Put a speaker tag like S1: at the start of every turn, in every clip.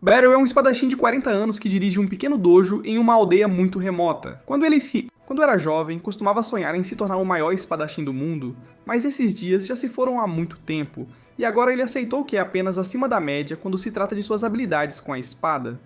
S1: Beryl é um espadachim de 40 anos que dirige um pequeno dojo em uma aldeia muito remota. Quando era jovem, costumava sonhar em se tornar o maior espadachim do mundo, mas esses dias já se foram há muito tempo, e agora ele aceitou que é apenas acima da média quando se trata de suas habilidades com a espada.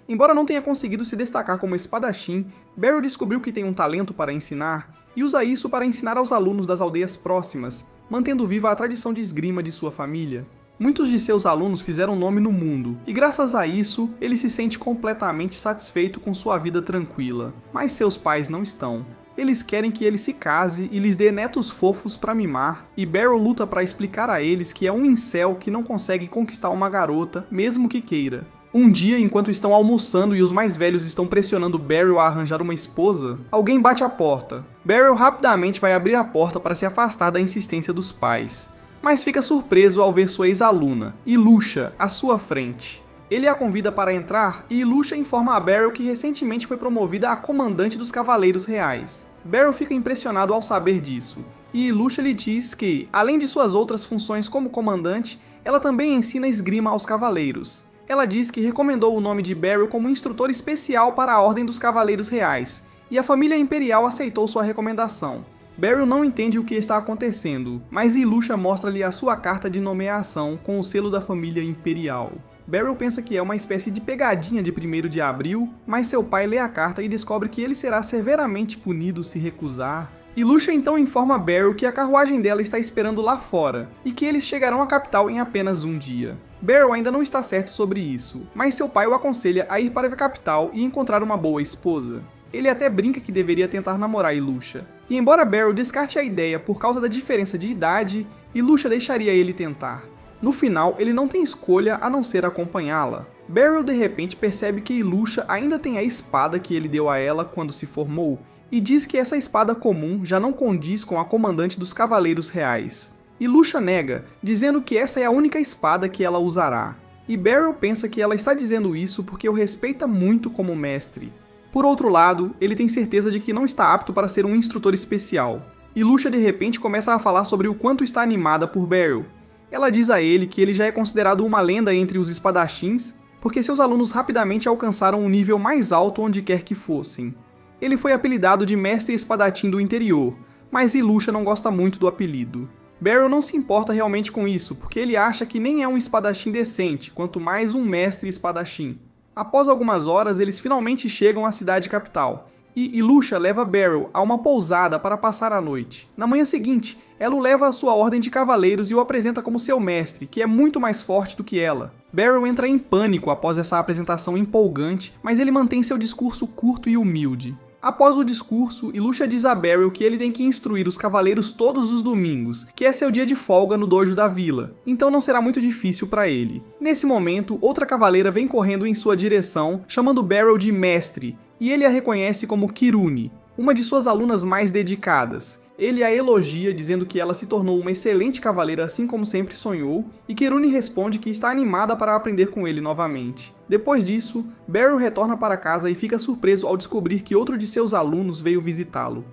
S1: Embora não tenha conseguido se destacar como espadachim, Beryl descobriu que tem um talento para ensinar, e usa isso para ensinar aos alunos das aldeias próximas, mantendo viva a tradição de esgrima de sua família. Muitos de seus alunos fizeram nome no mundo, e graças a isso, ele se sente completamente satisfeito com sua vida tranquila. Mas seus pais não estão. Eles querem que ele se case e lhes dê netos fofos para mimar, e Beryl luta para explicar a eles que é um incel que não consegue conquistar uma garota, mesmo que queira. Um dia, enquanto estão almoçando e os mais velhos estão pressionando Beryl a arranjar uma esposa, alguém bate à porta. Beryl rapidamente vai abrir a porta para se afastar da insistência dos pais, mas fica surpreso ao ver sua ex-aluna, Ilusha, à sua frente. Ele a convida para entrar e Ilusha informa a Beryl que recentemente foi promovida a comandante dos Cavaleiros Reais. Beryl fica impressionado ao saber disso, e Ilusha lhe diz que, além de suas outras funções como comandante, ela também ensina esgrima aos cavaleiros. Ela diz que recomendou o nome de Beryl como instrutor especial para a Ordem dos Cavaleiros Reais, e a família imperial aceitou sua recomendação. Beryl não entende o que está acontecendo, mas Ilusha mostra-lhe a sua carta de nomeação com o selo da família imperial. Beryl pensa que é uma espécie de pegadinha de 1º de abril, mas seu pai lê a carta e descobre que ele será severamente punido se recusar. Ilusha então informa Beryl que a carruagem dela está esperando lá fora, e que eles chegarão à capital em apenas um dia. Beryl ainda não está certo sobre isso, mas seu pai o aconselha a ir para a capital e encontrar uma boa esposa. Ele até brinca que deveria tentar namorar Ilusha. E embora Beryl descarte a ideia por causa da diferença de idade, Ilusha deixaria ele tentar. No final, ele não tem escolha a não ser acompanhá-la. Beryl de repente percebe que Ilusha ainda tem a espada que ele deu a ela quando se formou, e diz que essa espada comum já não condiz com a comandante dos Cavaleiros Reais. Ilusha nega, dizendo que essa é a única espada que ela usará. E Beryl pensa que ela está dizendo isso porque o respeita muito como mestre. Por outro lado, ele tem certeza de que não está apto para ser um instrutor especial. Ilusha de repente começa a falar sobre o quanto está animada por Beryl. Ela diz a ele que ele já é considerado uma lenda entre os espadachins, porque seus alunos rapidamente alcançaram um nível mais alto onde quer que fossem. Ele foi apelidado de Mestre Espadachim do Interior, mas Ilusha não gosta muito do apelido. Beryl não se importa realmente com isso, porque ele acha que nem é um espadachim decente, quanto mais um mestre espadachim. Após algumas horas, eles finalmente chegam à cidade capital, e Ilusha leva Beryl a uma pousada para passar a noite. Na manhã seguinte, ela o leva à sua ordem de cavaleiros e o apresenta como seu mestre, que é muito mais forte do que ela. Beryl entra em pânico após essa apresentação empolgante, mas ele mantém seu discurso curto e humilde. Após o discurso, Ilusha diz a Beryl que ele tem que instruir os cavaleiros todos os domingos, que é seu dia de folga no dojo da vila, então não será muito difícil para ele. Nesse momento, outra cavaleira vem correndo em sua direção, chamando Beryl de mestre, e ele a reconhece como Kirune, uma de suas alunas mais dedicadas. Ele a elogia, dizendo que ela se tornou uma excelente cavaleira assim como sempre sonhou, e Kirune responde que está animada para aprender com ele novamente. Depois disso, Beryl retorna para casa e fica surpreso ao descobrir que outro de seus alunos veio visitá-lo.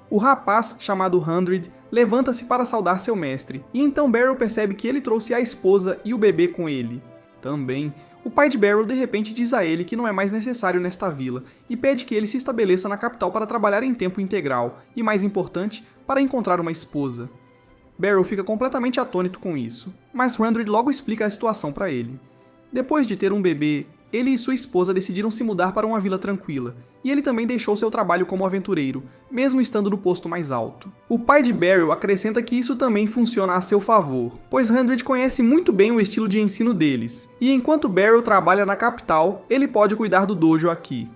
S1: O rapaz, chamado Hundred, levanta-se para saudar seu mestre, e então Beryl percebe que ele trouxe a esposa e o bebê com ele. Também, o pai de Beryl de repente diz a ele que não é mais necessário nesta vila, e pede que ele se estabeleça na capital para trabalhar em tempo integral, e mais importante, para encontrar uma esposa. Beryl fica completamente atônito com isso, mas Hundred logo explica a situação para ele. Depois de ter um bebê, ele e sua esposa decidiram se mudar para uma vila tranquila, e ele também deixou seu trabalho como aventureiro, mesmo estando no posto mais alto. O pai de Beryl acrescenta que isso também funciona a seu favor, pois Hundred conhece muito bem o estilo de ensino deles, e enquanto Beryl trabalha na capital, ele pode cuidar do dojo aqui.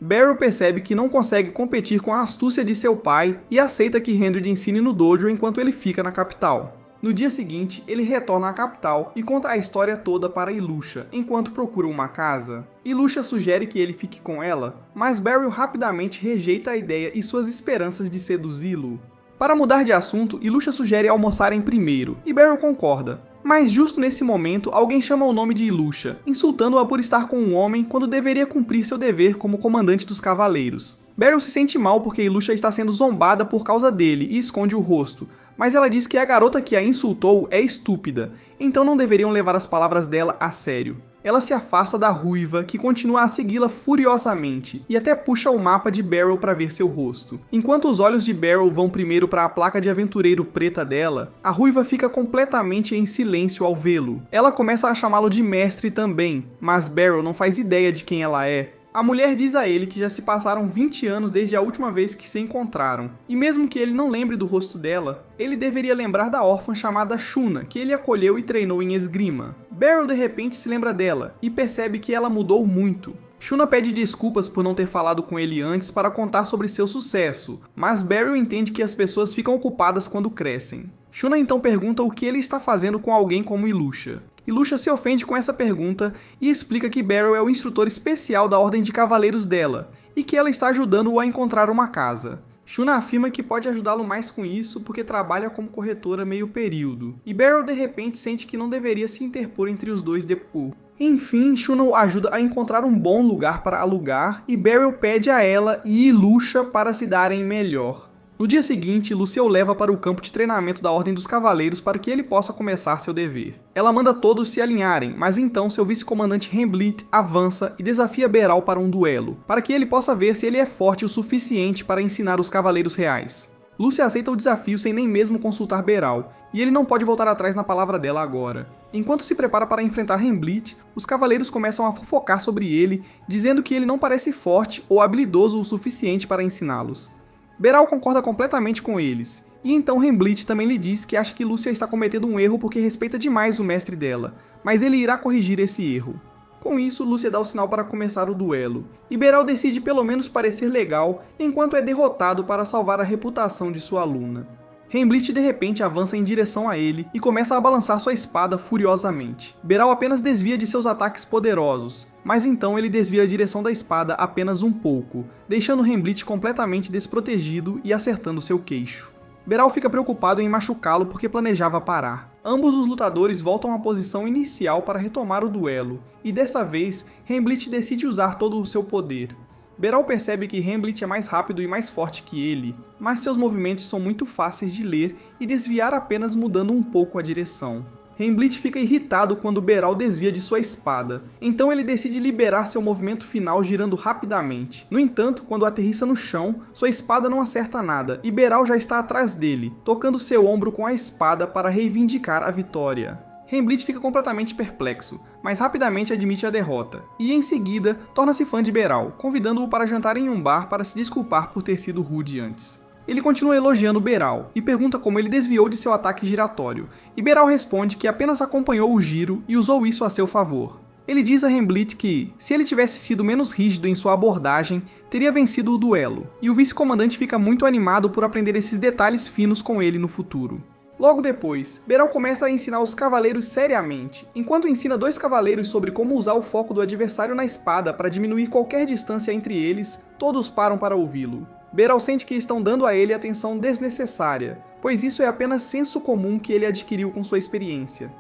S1: Beryl percebe que não consegue competir com a astúcia de seu pai e aceita que Hundred ensine no dojo enquanto ele fica na capital. No dia seguinte, ele retorna à capital e conta a história toda para Ilusha, enquanto procura uma casa. Ilusha sugere que ele fique com ela, mas Beryl rapidamente rejeita a ideia e suas esperanças de seduzi-lo. Para mudar de assunto, Ilusha sugere almoçarem primeiro, e Beryl concorda. Mas justo nesse momento, alguém chama o nome de Ilusha, insultando-a por estar com um homem quando deveria cumprir seu dever como comandante dos cavaleiros. Beryl se sente mal porque Ilusha está sendo zombada por causa dele e esconde o rosto, mas ela diz que a garota que a insultou é estúpida, então não deveriam levar as palavras dela a sério. Ela se afasta da ruiva, que continua a segui-la furiosamente, e até puxa o mapa de Beryl para ver seu rosto. Enquanto os olhos de Beryl vão primeiro para a placa de aventureiro preta dela, a ruiva fica completamente em silêncio ao vê-lo. Ela começa a chamá-lo de mestre também, mas Beryl não faz ideia de quem ela é. A mulher diz a ele que já se passaram 20 anos desde a última vez que se encontraram, e mesmo que ele não lembre do rosto dela, ele deveria lembrar da órfã chamada Shuna, que ele acolheu e treinou em esgrima. Beryl de repente se lembra dela, e percebe que ela mudou muito. Shuna pede desculpas por não ter falado com ele antes para contar sobre seu sucesso, mas Beryl entende que as pessoas ficam ocupadas quando crescem. Shuna então pergunta o que ele está fazendo com alguém como Ilusha. Ilusha se ofende com essa pergunta e explica que Beryl é o instrutor especial da Ordem de Cavaleiros dela, e que ela está ajudando-o a encontrar uma casa. Shuna afirma que pode ajudá-lo mais com isso porque trabalha como corretora meio período, e Beryl de repente sente que não deveria se interpor entre os dois depois. Enfim, Shuna o ajuda a encontrar um bom lugar para alugar, e Beryl pede a ela e Ilusha para se darem melhor. No dia seguinte, Lucia o leva para o campo de treinamento da Ordem dos Cavaleiros para que ele possa começar seu dever. Ela manda todos se alinharem, mas então seu vice-comandante Hemblit avança e desafia Beral para um duelo, para que ele possa ver se ele é forte o suficiente para ensinar os Cavaleiros Reais. Lucia aceita o desafio sem nem mesmo consultar Beral, e ele não pode voltar atrás na palavra dela agora. Enquanto se prepara para enfrentar Hemblit, os Cavaleiros começam a fofocar sobre ele, dizendo que ele não parece forte ou habilidoso o suficiente para ensiná-los. Beral concorda completamente com eles, e então Hemblit também lhe diz que acha que Lucia está cometendo um erro porque respeita demais o mestre dela, mas ele irá corrigir esse erro. Com isso, Lucia dá o sinal para começar o duelo, e Beral decide pelo menos parecer legal enquanto é derrotado para salvar a reputação de sua aluna. Hemblit de repente avança em direção a ele e começa a balançar sua espada furiosamente. Beral apenas desvia de seus ataques poderosos, mas então ele desvia a direção da espada apenas um pouco, deixando Hemblit completamente desprotegido e acertando seu queixo. Beral fica preocupado em machucá-lo porque planejava parar. Ambos os lutadores voltam à posição inicial para retomar o duelo, e dessa vez Hemblit decide usar todo o seu poder. Beral percebe que Hemblit é mais rápido e mais forte que ele, mas seus movimentos são muito fáceis de ler e desviar apenas mudando um pouco a direção. Hemblit fica irritado quando Beral desvia de sua espada, então ele decide liberar seu movimento final girando rapidamente. No entanto, quando aterrissa no chão, sua espada não acerta nada e Beral já está atrás dele, tocando seu ombro com a espada para reivindicar a vitória. Hemblit fica completamente perplexo, mas rapidamente admite a derrota, e em seguida torna-se fã de Beral, convidando-o para jantar em um bar para se desculpar por ter sido rude antes. Ele continua elogiando Beral, e pergunta como ele desviou de seu ataque giratório, e Beral responde que apenas acompanhou o giro e usou isso a seu favor. Ele diz a Hemblit que, se ele tivesse sido menos rígido em sua abordagem, teria vencido o duelo, e o vice-comandante fica muito animado por aprender esses detalhes finos com ele no futuro. Logo depois, Beral começa a ensinar os cavaleiros seriamente. Enquanto ensina dois cavaleiros sobre como usar o foco do adversário na espada para diminuir qualquer distância entre eles, todos param para ouvi-lo. Beral sente que estão dando a ele atenção desnecessária, pois isso é apenas senso comum que ele adquiriu com sua experiência.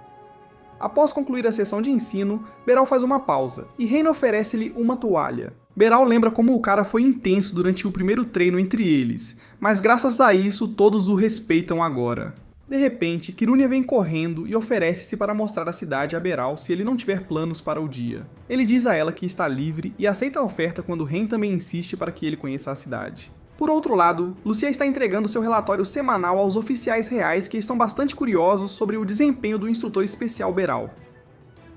S1: Após concluir a sessão de ensino, Beral faz uma pausa, e Reina oferece-lhe uma toalha. Beral lembra como o cara foi intenso durante o primeiro treino entre eles, mas graças a isso todos o respeitam agora. De repente, Kirunia vem correndo e oferece-se para mostrar a cidade a Beral se ele não tiver planos para o dia. Ele diz a ela que está livre e aceita a oferta quando Ren também insiste para que ele conheça a cidade. Por outro lado, Lucia está entregando seu relatório semanal aos oficiais reais que estão bastante curiosos sobre o desempenho do instrutor especial Beral.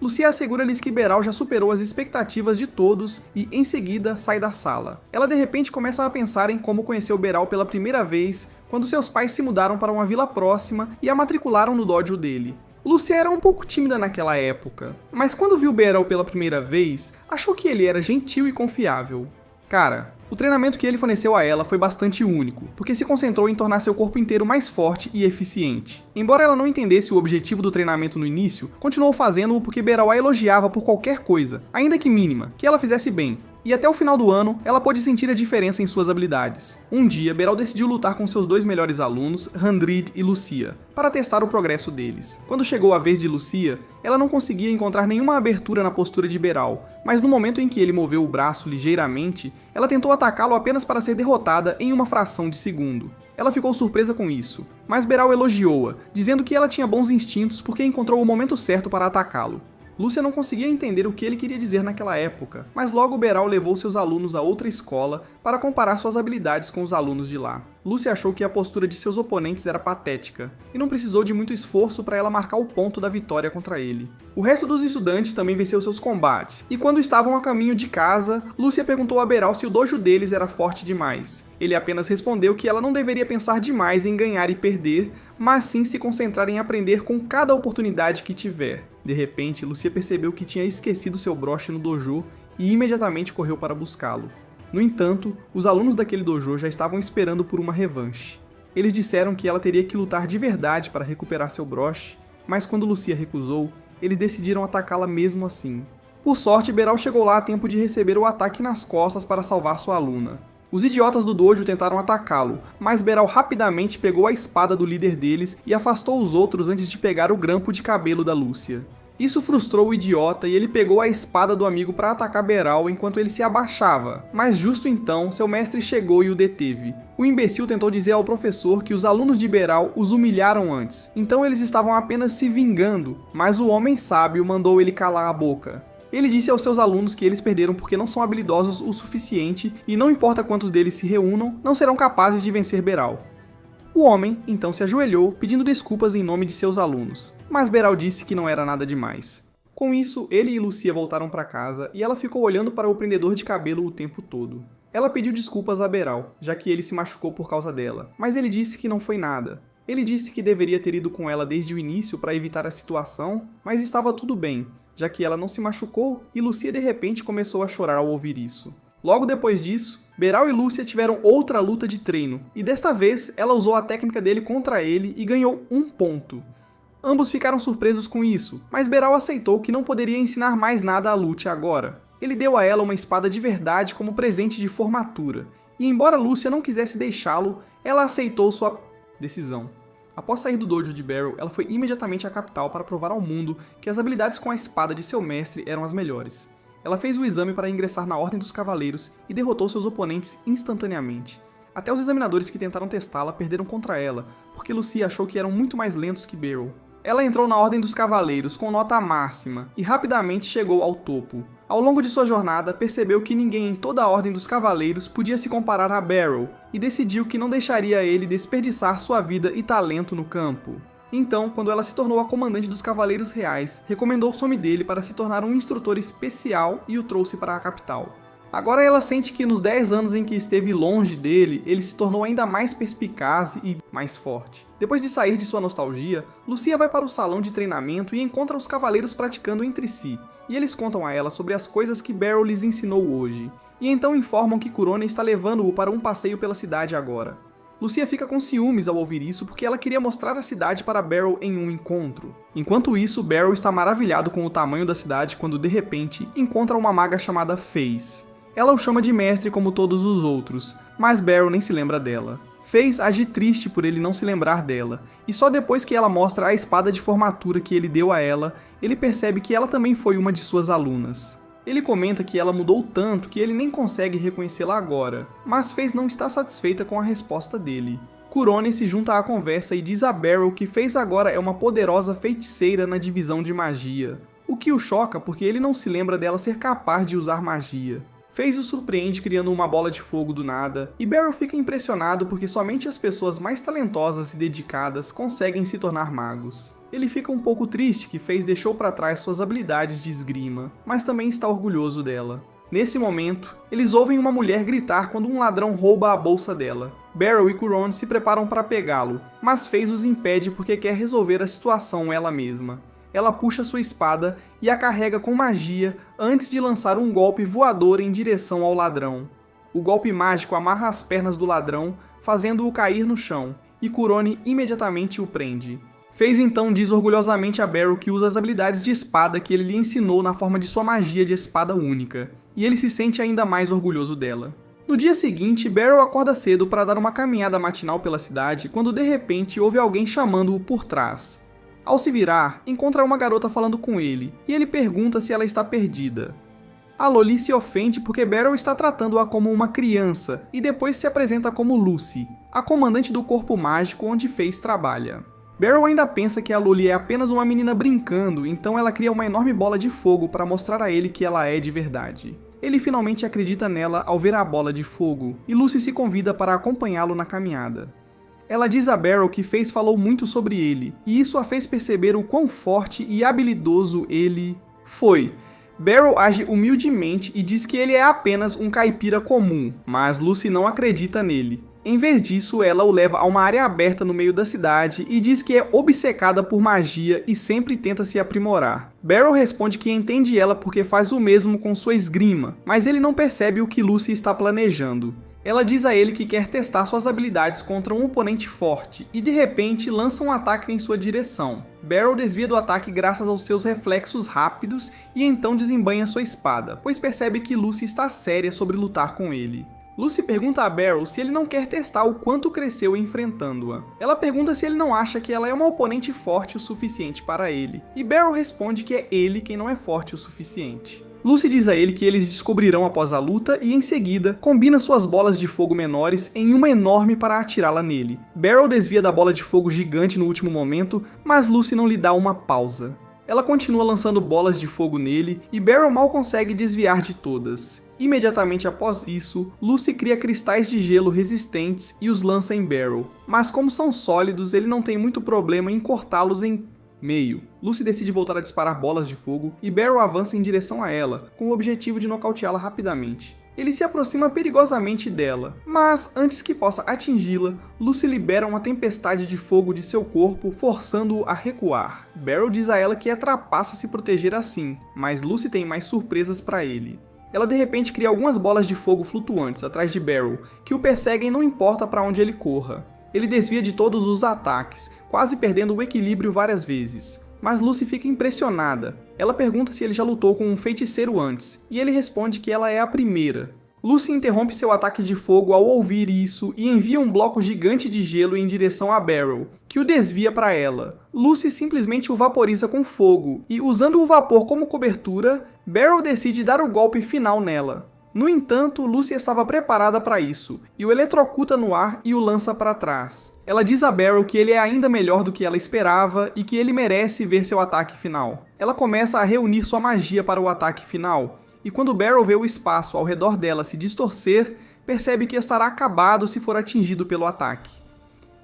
S1: Lucia assegura-lhes que Beral já superou as expectativas de todos e, em seguida, sai da sala. Ela de repente começa a pensar em como conheceu Beral pela primeira vez, quando seus pais se mudaram para uma vila próxima e a matricularam no dojo dele. Lucia era um pouco tímida naquela época, mas quando viu Beral pela primeira vez, achou que ele era gentil e confiável. Cara, o treinamento que ele forneceu a ela foi bastante único, porque se concentrou em tornar seu corpo inteiro mais forte e eficiente. Embora ela não entendesse o objetivo do treinamento no início, continuou fazendo-o porque Beral a elogiava por qualquer coisa, ainda que mínima, que ela fizesse bem. E até o final do ano, ela pôde sentir a diferença em suas habilidades. Um dia, Beral decidiu lutar com seus dois melhores alunos, Handrid e Lucia, para testar o progresso deles. Quando chegou a vez de Lucia, ela não conseguia encontrar nenhuma abertura na postura de Beral, mas no momento em que ele moveu o braço ligeiramente, ela tentou atacá-lo apenas para ser derrotada em uma fração de segundo. Ela ficou surpresa com isso, mas Beral elogiou-a, dizendo que ela tinha bons instintos porque encontrou o momento certo para atacá-lo. Lúcia não conseguia entender o que ele queria dizer naquela época, mas logo Beral levou seus alunos a outra escola para comparar suas habilidades com os alunos de lá. Lúcia achou que a postura de seus oponentes era patética, e não precisou de muito esforço para ela marcar o ponto da vitória contra ele. O resto dos estudantes também venceu seus combates, e quando estavam a caminho de casa, Lúcia perguntou a Beral se o dojo deles era forte demais. Ele apenas respondeu que ela não deveria pensar demais em ganhar e perder, mas sim se concentrar em aprender com cada oportunidade que tiver. De repente, Lúcia percebeu que tinha esquecido seu broche no dojo e imediatamente correu para buscá-lo. No entanto, os alunos daquele dojo já estavam esperando por uma revanche. Eles disseram que ela teria que lutar de verdade para recuperar seu broche, mas quando Lúcia recusou, eles decidiram atacá-la mesmo assim. Por sorte, Beral chegou lá a tempo de receber o ataque nas costas para salvar sua aluna. Os idiotas do dojo tentaram atacá-lo, mas Beral rapidamente pegou a espada do líder deles e afastou os outros antes de pegar o grampo de cabelo da Lúcia. Isso frustrou o idiota e ele pegou a espada do amigo para atacar Beral enquanto ele se abaixava, mas justo então seu mestre chegou e o deteve. O imbecil tentou dizer ao professor que os alunos de Beral os humilharam antes, então eles estavam apenas se vingando, mas o homem sábio mandou ele calar a boca. Ele disse aos seus alunos que eles perderam porque não são habilidosos o suficiente e não importa quantos deles se reúnam, não serão capazes de vencer Beral. O homem então se ajoelhou pedindo desculpas em nome de seus alunos, mas Beral disse que não era nada demais. Com isso, ele e Lúcia voltaram para casa e ela ficou olhando para o prendedor de cabelo o tempo todo. Ela pediu desculpas a Beral, já que ele se machucou por causa dela, mas ele disse que não foi nada. Ele disse que deveria ter ido com ela desde o início para evitar a situação, mas estava tudo bem, já que ela não se machucou e Lúcia de repente começou a chorar ao ouvir isso. Logo depois disso, Beral e Lúcia tiveram outra luta de treino, e desta vez ela usou a técnica dele contra ele e ganhou 1 ponto. Ambos ficaram surpresos com isso, mas Beral aceitou que não poderia ensinar mais nada a Lúcia agora. Ele deu a ela uma espada de verdade como presente de formatura, e embora Lúcia não quisesse deixá-lo, ela aceitou sua decisão. Após sair do dojo de Beryl, ela foi imediatamente à capital para provar ao mundo que as habilidades com a espada de seu mestre eram as melhores. Ela fez o exame para ingressar na Ordem dos Cavaleiros e derrotou seus oponentes instantaneamente. Até os examinadores que tentaram testá-la perderam contra ela, porque Lucy achou que eram muito mais lentos que Beryl. Ela entrou na Ordem dos Cavaleiros com nota máxima e rapidamente chegou ao topo. Ao longo de sua jornada, percebeu que ninguém em toda a Ordem dos Cavaleiros podia se comparar a Beryl e decidiu que não deixaria ele desperdiçar sua vida e talento no campo. Então, quando ela se tornou a comandante dos Cavaleiros Reais, recomendou o some dele para se tornar um instrutor especial e o trouxe para a capital. Agora ela sente que nos 10 anos em que esteve longe dele, ele se tornou ainda mais perspicaz e mais forte. Depois de sair de sua nostalgia, Lucia vai para o salão de treinamento e encontra os cavaleiros praticando entre si, e eles contam a ela sobre as coisas que Beryl lhes ensinou hoje, e então informam que Kurone está levando-o para um passeio pela cidade agora. Lucia fica com ciúmes ao ouvir isso porque ela queria mostrar a cidade para Beryl em um encontro. Enquanto isso, Beryl está maravilhado com o tamanho da cidade quando, de repente, encontra uma maga chamada FaZe. Ela o chama de mestre como todos os outros, mas Beryl nem se lembra dela. FaZe age triste por ele não se lembrar dela, e só depois que ela mostra a espada de formatura que ele deu a ela, ele percebe que ela também foi uma de suas alunas. Ele comenta que ela mudou tanto que ele nem consegue reconhecê-la agora, mas FaZe não está satisfeita com a resposta dele. Kurone se junta à conversa e diz a Beryl que FaZe agora é uma poderosa feiticeira na divisão de magia, o que o choca porque ele não se lembra dela ser capaz de usar magia. FaZe o surpreende criando uma bola de fogo do nada, e Beryl fica impressionado porque somente as pessoas mais talentosas e dedicadas conseguem se tornar magos. Ele fica um pouco triste que FaZe deixou para trás suas habilidades de esgrima, mas também está orgulhoso dela. Nesse momento, eles ouvem uma mulher gritar quando um ladrão rouba a bolsa dela. Beryl e Kurone se preparam para pegá-lo, mas FaZe os impede porque quer resolver a situação ela mesma. Ela puxa sua espada e a carrega com magia antes de lançar um golpe voador em direção ao ladrão. O golpe mágico amarra as pernas do ladrão, fazendo-o cair no chão, e Kurone imediatamente o prende. FaZe então diz orgulhosamente a Beryl que usa as habilidades de espada que ele lhe ensinou na forma de sua magia de espada única, e ele se sente ainda mais orgulhoso dela. No dia seguinte, Beryl acorda cedo para dar uma caminhada matinal pela cidade quando de repente ouve alguém chamando-o por trás. Ao se virar, encontra uma garota falando com ele, e ele pergunta se ela está perdida. A Loli se ofende porque Beryl está tratando-a como uma criança, e depois se apresenta como Lucy, a comandante do corpo mágico onde FaZe trabalha. Beryl ainda pensa que a Lully é apenas uma menina brincando, então ela cria uma enorme bola de fogo para mostrar a ele que ela é de verdade. Ele finalmente acredita nela ao ver a bola de fogo, e Lucy se convida para acompanhá-lo na caminhada. Ela diz a Beryl que Face falou muito sobre ele, e isso a fez perceber o quão forte e habilidoso ele foi. Beryl age humildemente e diz que ele é apenas um caipira comum, mas Lucy não acredita nele. Em vez disso, ela o leva a uma área aberta no meio da cidade e diz que é obcecada por magia e sempre tenta se aprimorar. Beryl responde que entende ela porque faz o mesmo com sua esgrima, mas ele não percebe o que Lucy está planejando. Ela diz a ele que quer testar suas habilidades contra um oponente forte e de repente lança um ataque em sua direção. Beryl desvia do ataque graças aos seus reflexos rápidos e então desembainha sua espada, pois percebe que Lucy está séria sobre lutar com ele. Lucy pergunta a Beryl se ele não quer testar o quanto cresceu enfrentando-a. Ela pergunta se ele não acha que ela é uma oponente forte o suficiente para ele, e Beryl responde que é ele quem não é forte o suficiente. Lucy diz a ele que eles descobrirão após a luta e, em seguida, combina suas bolas de fogo menores em uma enorme para atirá-la nele. Beryl desvia da bola de fogo gigante no último momento, mas Lucy não lhe dá uma pausa. Ela continua lançando bolas de fogo nele e Beryl mal consegue desviar de todas. Imediatamente após isso, Lucy cria cristais de gelo resistentes e os lança em Beryl, mas como são sólidos, ele não tem muito problema em cortá-los em meio. Lucy decide voltar a disparar bolas de fogo e Beryl avança em direção a ela, com o objetivo de nocauteá-la rapidamente. Ele se aproxima perigosamente dela, mas antes que possa atingi-la, Lucy libera uma tempestade de fogo de seu corpo, forçando-o a recuar. Beryl diz a ela que é trapaça se proteger assim, mas Lucy tem mais surpresas para ele. Ela de repente cria algumas bolas de fogo flutuantes atrás de Beryl, que o perseguem não importa para onde ele corra. Ele desvia de todos os ataques, quase perdendo o equilíbrio várias vezes. Mas Lucy fica impressionada. Ela pergunta se ele já lutou com um feiticeiro antes, e ele responde que ela é a primeira. Lucy interrompe seu ataque de fogo ao ouvir isso e envia um bloco gigante de gelo em direção a Beryl, que o desvia para ela. Lucy simplesmente o vaporiza com fogo, e usando o vapor como cobertura, Beryl decide dar o golpe final nela. No entanto, Lucy estava preparada para isso, e o eletrocuta no ar e o lança para trás. Ela diz a Beryl que ele é ainda melhor do que ela esperava e que ele merece ver seu ataque final. Ela começa a reunir sua magia para o ataque final, e quando Beryl vê o espaço ao redor dela se distorcer, percebe que estará acabado se for atingido pelo ataque.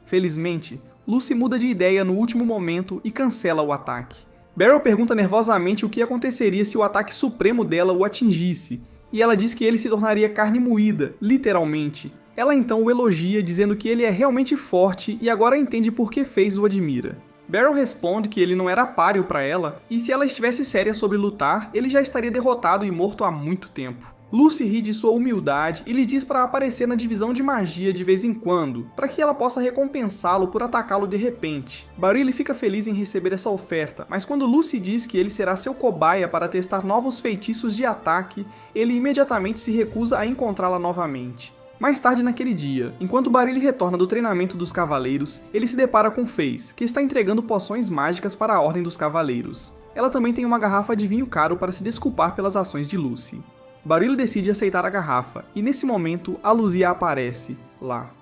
S1: Felizmente, Lucy muda de ideia no último momento e cancela o ataque. Beryl pergunta nervosamente o que aconteceria se o ataque supremo dela o atingisse, e ela diz que ele se tornaria carne moída, literalmente. Ela então o elogia, dizendo que ele é realmente forte e agora entende por que Face o admira. Beryl responde que ele não era páreo para ela, e se ela estivesse séria sobre lutar, ele já estaria derrotado e morto há muito tempo. Lucy ri de sua humildade e lhe diz para aparecer na divisão de magia de vez em quando, para que ela possa recompensá-lo por atacá-lo de repente. Barilli fica feliz em receber essa oferta, mas quando Lucy diz que ele será seu cobaia para testar novos feitiços de ataque, ele imediatamente se recusa a encontrá-la novamente. Mais tarde naquele dia, enquanto Barilli retorna do treinamento dos cavaleiros, ele se depara com Face, que está entregando poções mágicas para a Ordem dos Cavaleiros. Ela também tem uma garrafa de vinho caro para se desculpar pelas ações de Lucy. Barilli decide aceitar a garrafa, e nesse momento a Luzia aparece lá.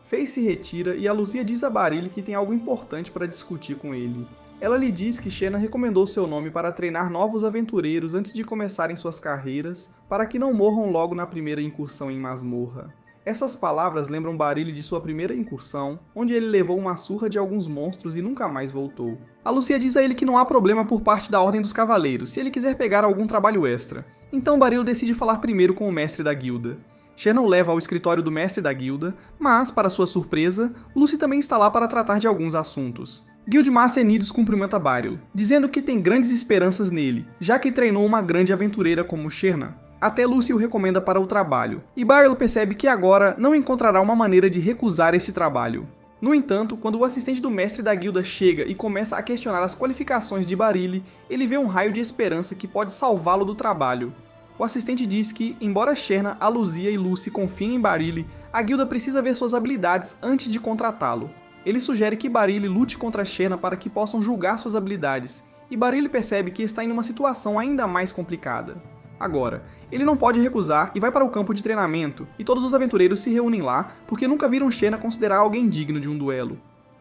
S1: Face se retira e a Luzia diz a Barilli que tem algo importante para discutir com ele. Ela lhe diz que Xena recomendou seu nome para treinar novos aventureiros antes de começarem suas carreiras, para que não morram logo na primeira incursão em masmorra. Essas palavras lembram Barilli de sua primeira incursão, onde ele levou uma surra de alguns monstros e nunca mais voltou. A Luzia diz a ele que não há problema por parte da Ordem dos Cavaleiros, se ele quiser pegar algum trabalho extra. Então Barilli decide falar primeiro com o mestre da guilda. Xena o leva ao escritório do mestre da guilda, mas, para sua surpresa, Lucy também está lá para tratar de alguns assuntos. Guildmaster Nidus cumprimenta Barilli, dizendo que tem grandes esperanças nele, já que treinou uma grande aventureira como Xena. Até Lucy o recomenda para o trabalho, e Barilli percebe que agora não encontrará uma maneira de recusar este trabalho. No entanto, quando o assistente do mestre da guilda chega e começa a questionar as qualificações de Barilli, ele vê um raio de esperança que pode salvá-lo do trabalho. O assistente diz que, embora Xena, a Luzia e Lucy confiem em Barilli, a guilda precisa ver suas habilidades antes de contratá-lo. Ele sugere que Barilli lute contra Xena para que possam julgar suas habilidades, e Barilli percebe que está em uma situação ainda mais complicada. Agora, ele não pode recusar e vai para o campo de treinamento, e todos os aventureiros se reúnem lá porque nunca viram Xena considerar alguém digno de um duelo.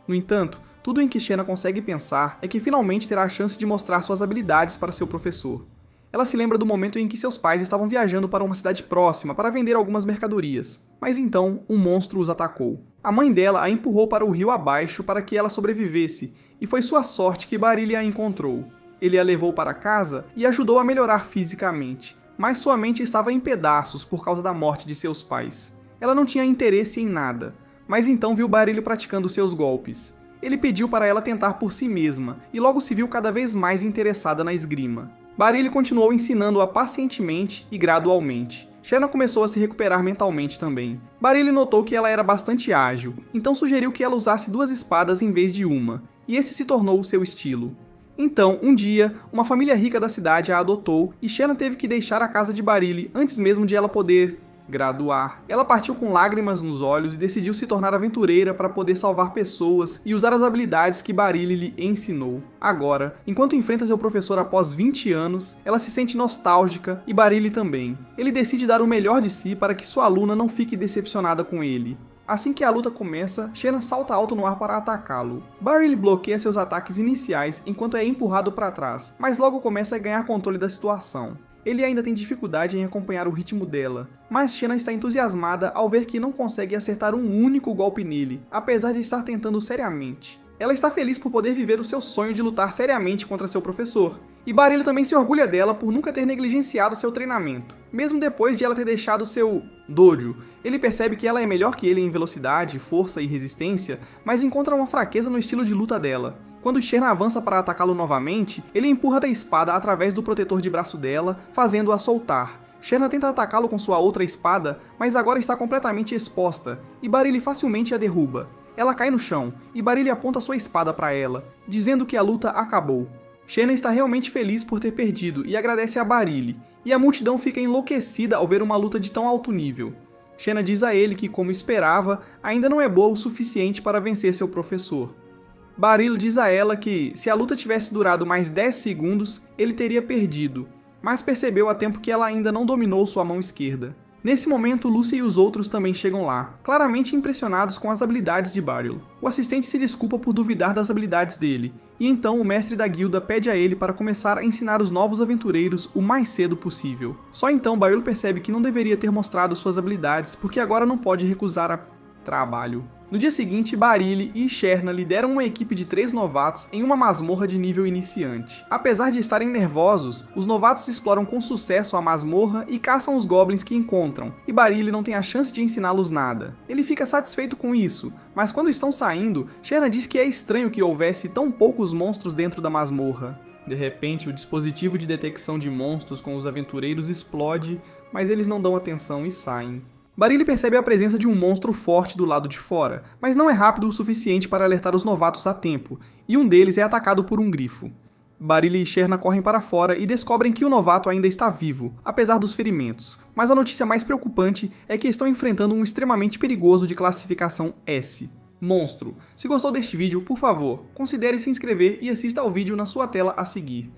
S1: No entanto, tudo em que Shanna consegue pensar é que finalmente terá a chance de mostrar suas habilidades para seu professor. Ela se lembra do momento em que seus pais estavam viajando para uma cidade próxima para vender algumas mercadorias, mas então um monstro os atacou. A mãe dela a empurrou para o rio abaixo para que ela sobrevivesse, e foi sua sorte que Barilli a encontrou. Ele a levou para casa e ajudou a melhorar fisicamente, mas sua mente estava em pedaços por causa da morte de seus pais. Ela não tinha interesse em nada, mas então viu Barilli praticando seus golpes. Ele pediu para ela tentar por si mesma, e logo se viu cada vez mais interessada na esgrima. Barilli continuou ensinando-a pacientemente e gradualmente. Shanna começou a se recuperar mentalmente também. Barilli notou que ela era bastante ágil, então sugeriu que ela usasse 2 espadas em vez de uma, e esse se tornou o seu estilo. Então, um dia, uma família rica da cidade a adotou e Shanna teve que deixar a casa de Barilli antes mesmo de ela poder graduar. Ela partiu com lágrimas nos olhos e decidiu se tornar aventureira para poder salvar pessoas e usar as habilidades que Barilli lhe ensinou. Agora, enquanto enfrenta seu professor após 20 anos, ela se sente nostálgica e Barilli também. Ele decide dar o melhor de si para que sua aluna não fique decepcionada com ele. Assim que a luta começa, Shanna salta alto no ar para atacá-lo. Barilli bloqueia seus ataques iniciais enquanto é empurrado para trás, mas logo começa a ganhar controle da situação. Ele ainda tem dificuldade em acompanhar o ritmo dela, mas Shanna está entusiasmada ao ver que não consegue acertar um único golpe nele, apesar de estar tentando seriamente. Ela está feliz por poder viver o seu sonho de lutar seriamente contra seu professor, e Barilli também se orgulha dela por nunca ter negligenciado seu treinamento. Mesmo depois de ela ter deixado seu dojo, ele percebe que ela é melhor que ele em velocidade, força e resistência, mas encontra uma fraqueza no estilo de luta dela. Quando Shanna avança para atacá-lo novamente, ele empurra da espada através do protetor de braço dela, fazendo-a soltar. Shanna tenta atacá-lo com sua outra espada, mas agora está completamente exposta, e Barilli facilmente a derruba. Ela cai no chão, e Barilli aponta sua espada para ela, dizendo que a luta acabou. Shanna está realmente feliz por ter perdido e agradece a Barilli, e a multidão fica enlouquecida ao ver uma luta de tão alto nível. Shanna diz a ele que, como esperava, ainda não é boa o suficiente para vencer seu professor. Barilli diz a ela que, se a luta tivesse durado mais 10 segundos, ele teria perdido, mas percebeu a tempo que ela ainda não dominou sua mão esquerda. Nesse momento, Lucy e os outros também chegam lá, claramente impressionados com as habilidades de Barilli. O assistente se desculpa por duvidar das habilidades dele, e então o mestre da guilda pede a ele para começar a ensinar os novos aventureiros o mais cedo possível. Só então Barilli percebe que não deveria ter mostrado suas habilidades, porque agora não pode recusar a trabalho. No dia seguinte, Barilli e Shanna lideram uma equipe de 3 novatos em uma masmorra de nível iniciante. Apesar de estarem nervosos, os novatos exploram com sucesso a masmorra e caçam os goblins que encontram, e Barilli não tem a chance de ensiná-los nada. Ele fica satisfeito com isso, mas quando estão saindo, Shanna diz que é estranho que houvesse tão poucos monstros dentro da masmorra. De repente, o dispositivo de detecção de monstros com os aventureiros explode, mas eles não dão atenção e saem. Barilli percebe a presença de um monstro forte do lado de fora, mas não é rápido o suficiente para alertar os novatos a tempo, e um deles é atacado por um grifo. Barilli e Shanna correm para fora e descobrem que o novato ainda está vivo, apesar dos ferimentos. Mas a notícia mais preocupante é que estão enfrentando um extremamente perigoso de classificação S. Monstro. Se gostou deste vídeo, por favor, considere se inscrever e assista ao vídeo na sua tela a seguir.